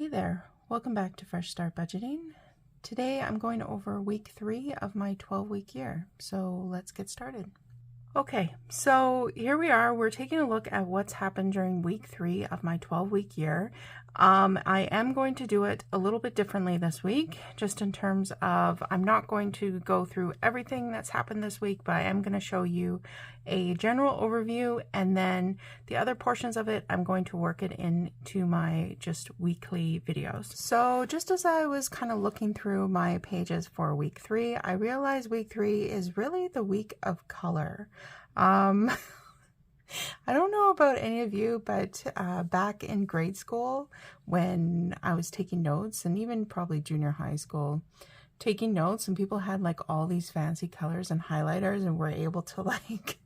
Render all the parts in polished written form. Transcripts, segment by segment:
Hey there, welcome back to Fresh Start Budgeting. Today I'm going over week 3 of my 12-week year, so let's get started. Okay, so here we are. We're taking a look at what's happened during week 3 of my 12-week year. I am going to do it a little bit differently this week, just in terms of I'm not going to go through everything that's happened this week, but I am going to show you a general overview, and then the other portions of it, I'm going to work it into my just weekly videos. So just as I was kind of looking through my pages for week 3, I realized week 3 is really the week of color. I don't know about any of you, but back in grade school when I was taking notes, and even probably junior high school, taking notes, and people had like all these fancy colors and highlighters and were able to like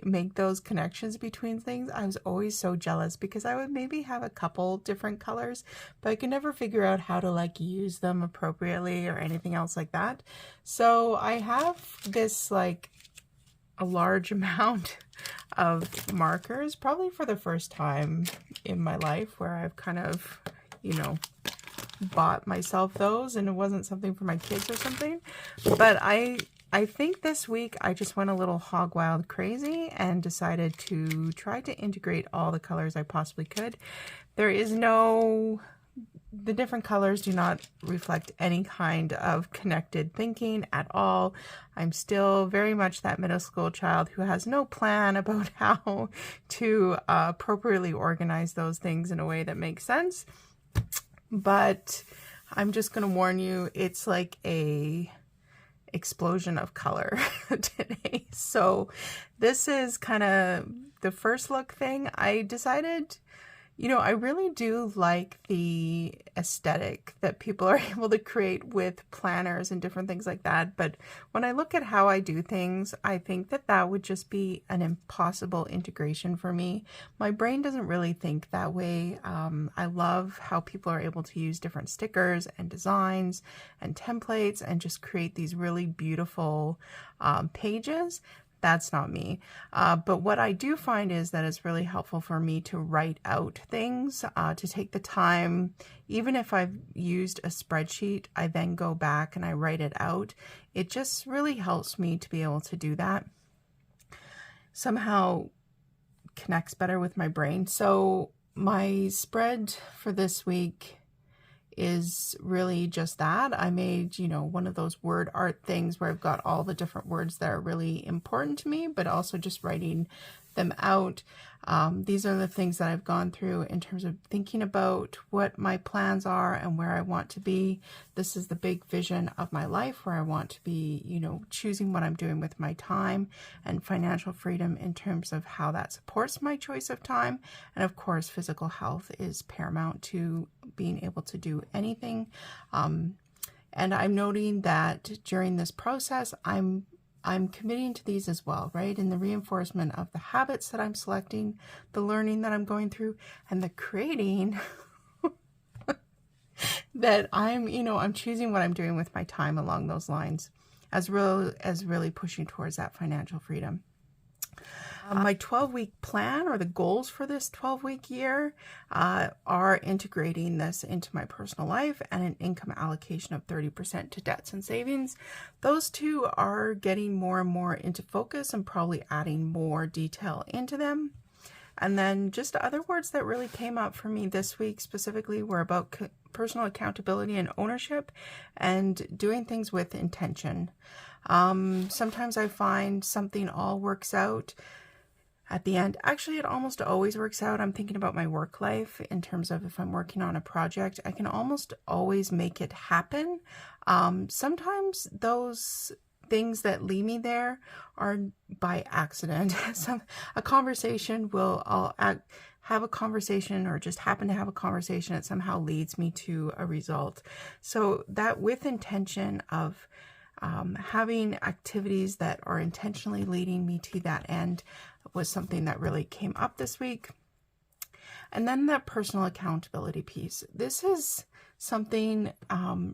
make those connections between things. I was always so jealous because I would maybe have a couple different colors, but I could never figure out how to like use them appropriately or anything else like that. So I have this like a large amount of markers, probably for the first time in my life, where I've kind of, bought myself those, and it wasn't something for my kids or something. But I think this week I just went a little hog wild crazy and decided to try to integrate all the colors I possibly could. The different colors do not reflect any kind of connected thinking at all. I'm still very much that middle school child who has no plan about how to appropriately organize those things in a way that makes sense. But I'm just going to warn you, it's like a explosion of color today. So this is kind of the first look thing. I decided, I really do like the aesthetic that people are able to create with planners and different things like that. But when I look at how I do things, I think that that would just be an impossible integration for me. My brain doesn't really think that way. I love how people are able to use different stickers and designs and templates and just create these really beautiful pages. That's not me. But what I do find is that it's really helpful for me to write out things, to take the time. Even if I've used a spreadsheet, I then go back and I write it out. It just really helps me to be able to do that. Somehow connects better with my brain. So my spread for this week is really just that. I made, one of those word art things where I've got all the different words that are really important to me, but also just writing them out. These are the things that I've gone through in terms of thinking about what my plans are and where I want to be. This is the big vision of my life, where I want to be, choosing what I'm doing with my time, and financial freedom in terms of how that supports my choice of time. And of course, physical health is paramount to being able to do anything. And I'm noting that during this process, I'm committing to these as well, right? In the reinforcement of the habits that I'm selecting, the learning that I'm going through, and the creating that I'm choosing what I'm doing with my time along those lines, as really pushing towards that financial freedom. My 12-week plan, or the goals for this 12-week year, are integrating this into my personal life and an income allocation of 30% to debts and savings. Those two are getting more and more into focus and probably adding more detail into them. And then just other words that really came up for me this week specifically were about personal accountability and ownership, and doing things with intention. Sometimes I find something all works out at the end. Actually, it almost always works out. I'm thinking about my work life in terms of if I'm working on a project, I can almost always make it happen. Sometimes those things that lead me there are by accident. A conversation I'll have a conversation, or just happen to have a conversation that somehow leads me to a result. So that with intention of having activities that are intentionally leading me to that end was something that really came up this week. And then that personal accountability piece. This is something,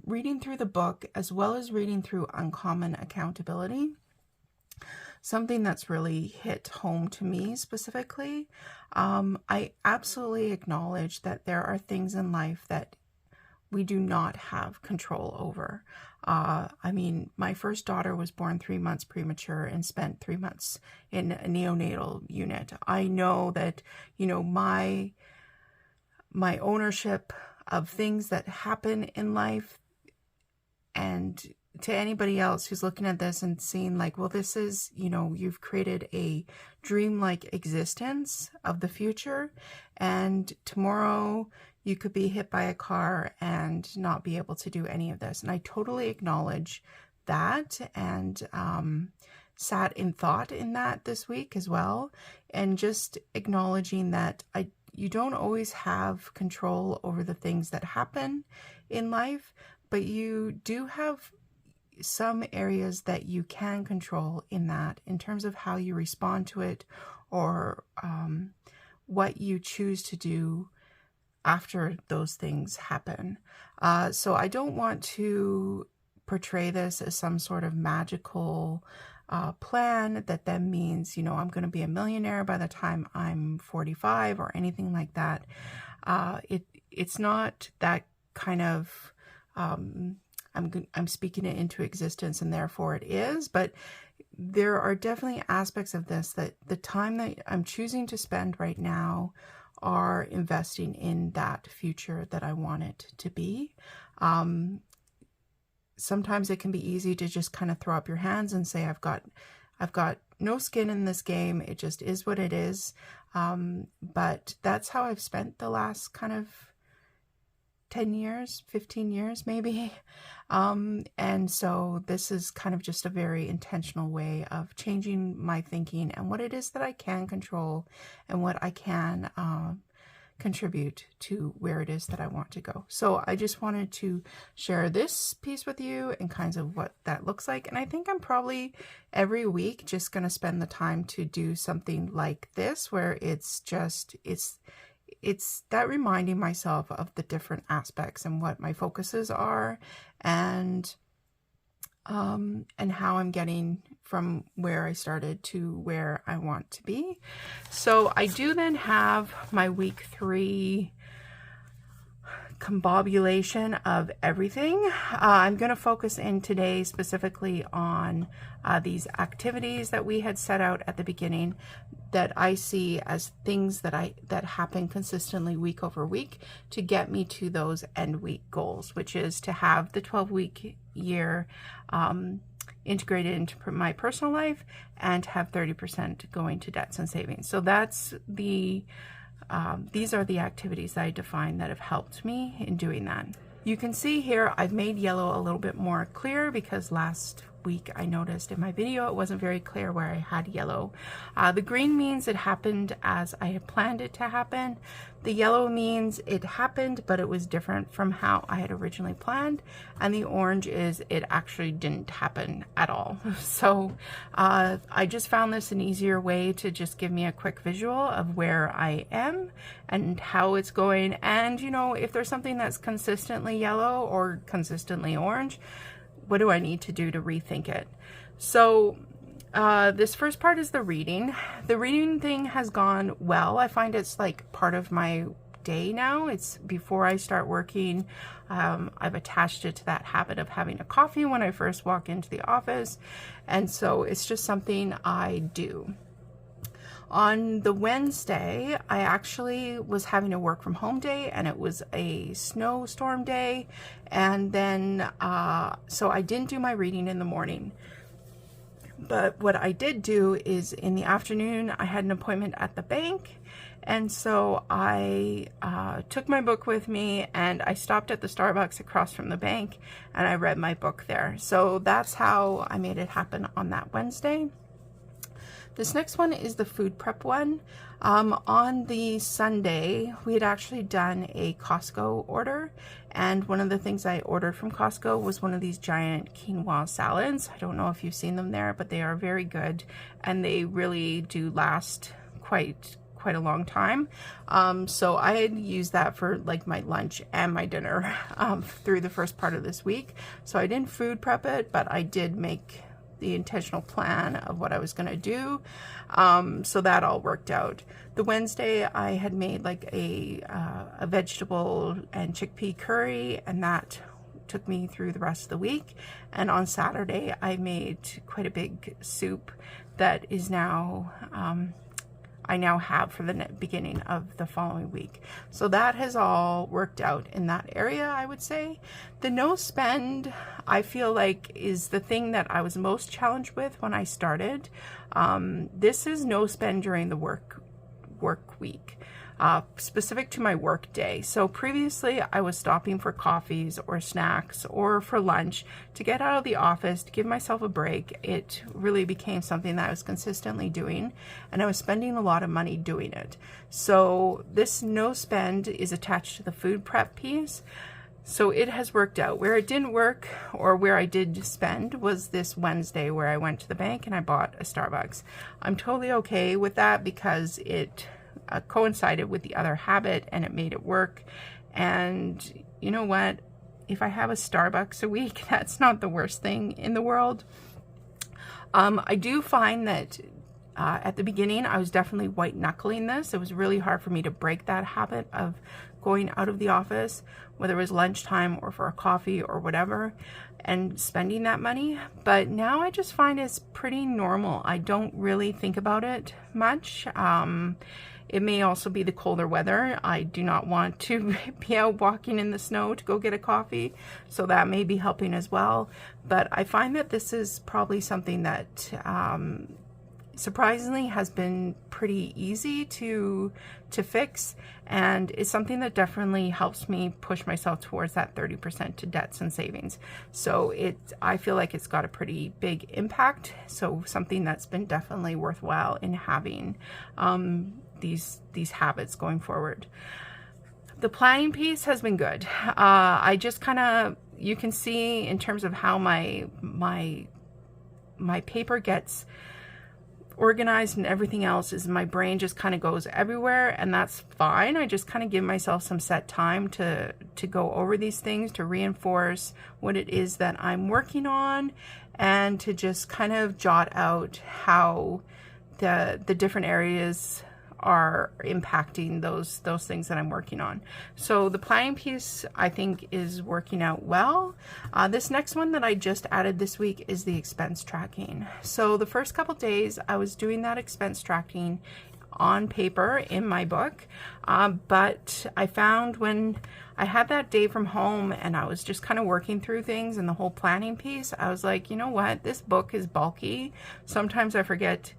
reading through the book as well as reading through Uncommon Accountability, something that's really hit home to me specifically. I absolutely acknowledge that there are things in life that we do not have control over. I mean, my first daughter was born 3 months premature and spent 3 months in a neonatal unit. I know that, you know, my ownership of things that happen in life, and to anybody else who's looking at this and seeing like, well, this is, you know, you've created a dreamlike existence of the future, and tomorrow you could be hit by a car and not be able to do any of this. And I totally acknowledge that, and sat in thought in that this week as well, and just acknowledging that you don't always have control over the things that happen in life, but you do have some areas that you can control in that, in terms of how you respond to it, or what you choose to do after those things happen. So I don't want to portray this as some sort of magical plan that then means, you know, I'm going to be a millionaire by the time I'm 45 or anything like that. It's not that kind of, I'm speaking it into existence and therefore it is, but there are definitely aspects of this that the time that I'm choosing to spend right now are investing in that future that I want it to be. Sometimes it can be easy to just kind of throw up your hands and say, I've got no skin in this game. It just is what it is. But that's how I've spent the last kind of 10 years, 15 years, maybe. And so this is kind of just a very intentional way of changing my thinking and what it is that I can control and what I can contribute to where it is that I want to go. So I just wanted to share this piece with you and kinds of what that looks like. And I think I'm probably every week just going to spend the time to do something like this, where it's that reminding myself of the different aspects and what my focuses are, and how I'm getting from where I started to where I want to be. So I do then have my week 3 combobulation of everything. I'm going to focus in today specifically on these activities that we had set out at the beginning, that I see as things that happen consistently week over week to get me to those end week goals, which is to have the 12-week year integrated into my personal life and have 30% going to debts and savings. So that's these are the activities that I define that have helped me in doing that. You can see here I've made yellow a little bit more clear because last week I noticed in my video it wasn't very clear where I had yellow. The green means it happened as I had planned it to happen. The yellow means it happened but it was different from how I had originally planned, and the orange is it actually didn't happen at all. So I just found this an easier way to just give me a quick visual of where I am and how it's going, and you know, if there's something that's consistently yellow or consistently orange, what do I need to do to rethink it? So this first part is the reading. The reading thing has gone well. I find it's like part of my day now. It's before I start working. I've attached it to that habit of having a coffee when I first walk into the office. And so it's just something I do. On the Wednesday, I actually was having a work from home day, and it was a snowstorm day. And then, so I didn't do my reading in the morning. But what I did do is in the afternoon, I had an appointment at the bank. And so I took my book with me and I stopped at the Starbucks across from the bank and I read my book there. So that's how I made it happen on that Wednesday. This next one is the food prep one. On the Sunday, we had actually done a Costco order, and one of the things I ordered from Costco was one of these giant quinoa salads. I don't know if you've seen them there, but they are very good, and they really do last quite a long time. So I had used that for like my lunch and my dinner through the first part of this week. So I didn't food prep it, but I did make the intentional plan of what I was going to do. So that all worked out. The Wednesday I had made like a vegetable and chickpea curry, and that took me through the rest of the week. And on Saturday I made quite a big soup that is now I now have for the beginning of the following week. So that has all worked out in that area, I would say. The no spend, I feel like, is the thing that I was most challenged with when I started. This is no spend during the work week. Specific to my work day. So previously I was stopping for coffees or snacks or for lunch to get out of the office, to give myself a break. It really became something that I was consistently doing, and I was spending a lot of money doing it. So this no spend is attached to the food prep piece. So it has worked out. Where it didn't work, or where I did spend, was this Wednesday where I went to the bank and I bought a Starbucks. I'm totally okay with that because it coincided with the other habit and it made it work. And you know what? If I have a Starbucks a week, that's not the worst thing in the world. I do find that at the beginning I was definitely white knuckling this. It was really hard for me to break that habit of going out of the office, whether it was lunchtime or for a coffee or whatever, and spending that money. But now I just find it's pretty normal. I don't really think about it much. It may also be the colder weather. I do not want to be out walking in the snow to go get a coffee, so that may be helping as well. But I find that this is probably something that surprisingly has been pretty easy to fix, and it's something that definitely helps me push myself towards that 30% to debts and savings. So I feel like it's got a pretty big impact, so something that's been definitely worthwhile in having these habits going forward. The planning piece has been good. I just kind of, you can see in terms of how my paper gets organized and everything else, is my brain just kind of goes everywhere, and that's fine. I just kind of give myself some set time to go over these things, to reinforce what it is that I'm working on, and to just kind of jot out how the different areas are impacting those things that I'm working on. So the planning piece, I think, is working out well. This next one that I just added this week is the expense tracking. So the first couple days I was doing that expense tracking on paper in my book, but I found when I had that day from home and I was just kind of working through things and the whole planning piece, I was like, you know what, this book is bulky. Sometimes I forget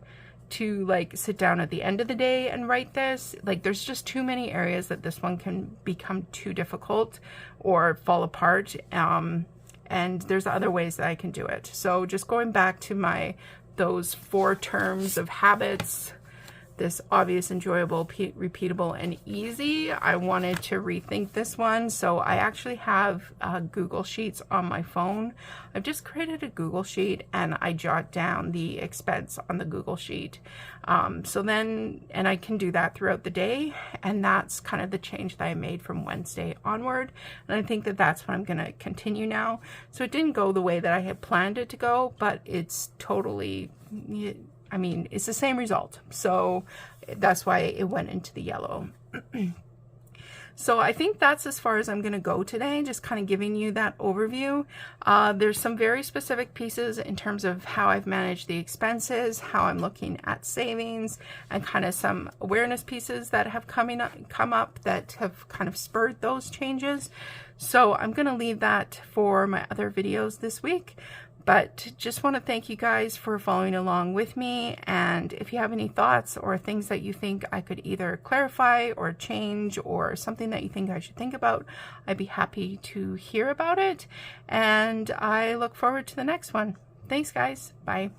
to like sit down at the end of the day and write this. Like, there's just too many areas that this one can become too difficult or fall apart, and there's other ways that I can do it. So just going back to those 4 terms of habits, this obvious, enjoyable, repeatable, and easy, I wanted to rethink this one. So I actually have Google Sheets on my phone. I've just created a Google Sheet and I jot down the expense on the Google Sheet. So then, and I can do that throughout the day, and that's kind of the change that I made from Wednesday onward. And I think that that's what I'm going to continue now. So it didn't go the way that I had planned it to go, but it's totally, I mean, it's the same result. So that's why it went into the yellow. So I think that's as far as I'm going to go today, just kind of giving you that overview. There's some very specific pieces in terms of how I've managed the expenses, how I'm looking at savings, and kind of some awareness pieces that have come up that have kind of spurred those changes. So I'm going to leave that for my other videos this week. But just want to thank you guys for following along with me, and if you have any thoughts or things that you think I could either clarify or change, or something that you think I should think about, I'd be happy to hear about it, and I look forward to the next one. Thanks guys, bye.